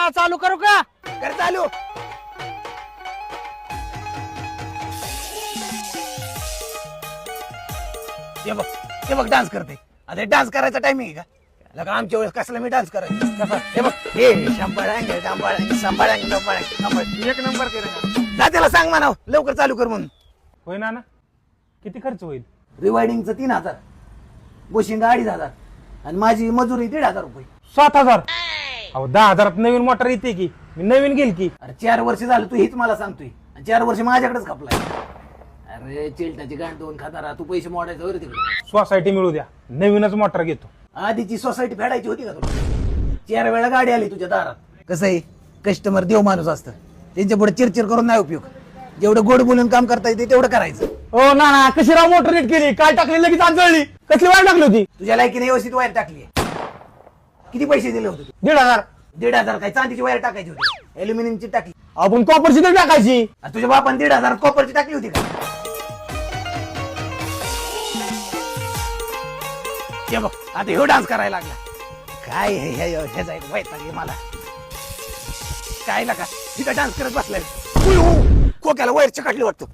चालू करू का? कर चालू. हे बघ डान्स करते. आता डान्स करायचा टायमिंग आहे का? लगा आमच्या वेळेस कसला मी डान्स करायचो. हे बघ हे शंभरांगे शंभरांगे शंभरांगे शंभरांगे एक नंबर केलं. जा त्याला सांग म्हणाव लवकर चालू कर म्हणून. होय ना. किती खर्च होईल? रिवायडिंगचं 3,000, बुशिंग 2,500 आणि माझी मजुरी 1,500 रुपये. 7,000. अहो 10,000 नवीन मोटर येते की, मी नवीन घेईल की. अरे 4 वर्ष झालं तू हीच मला सांगतोय आणि 4 वर्ष माझ्याकडेच खपलाय. अरे चिलटाची गांड दोन खातारा तू पैसे मोडायचं वर तिकडे. सोसायटी मिळू द्या, नवीनच मोटर घेतो. आधीची सोसायटी फेडायची होती का तुला? 4 वेळा गाडी आली तुझ्या दारात. कसं आहे कस्टमर देव माणूस असतं, त्यांच्या पुढे चिरचिर करून नाही उपयोग. जेवढं गोड बोलून काम करता येते तेवढं करायचं. हो ना. कशी राव मोटर नीट केली? काय टाकली लगेच आजळली? कसली वाट टाकली होती? तुझ्या लायकीने व्यवस्थित वायर टाकली. किती पैसे दिले होते? 1,500. 1,500 काय चांदीची वायर टाकायची होती? अल्युमिनियमची टाकली. आपण कॉपरची तर टाकायची. आणि तुझ्या बापाने 1,500 कॉपरची टाकली होती का? हे बघ आता ह्यो डान्स करायला लागला. काय ह्याचा एक वैताग आहे मला. काय नका तिथं डान्स करत बसलाय. खोक्याला वायर चकाटली वाटतो.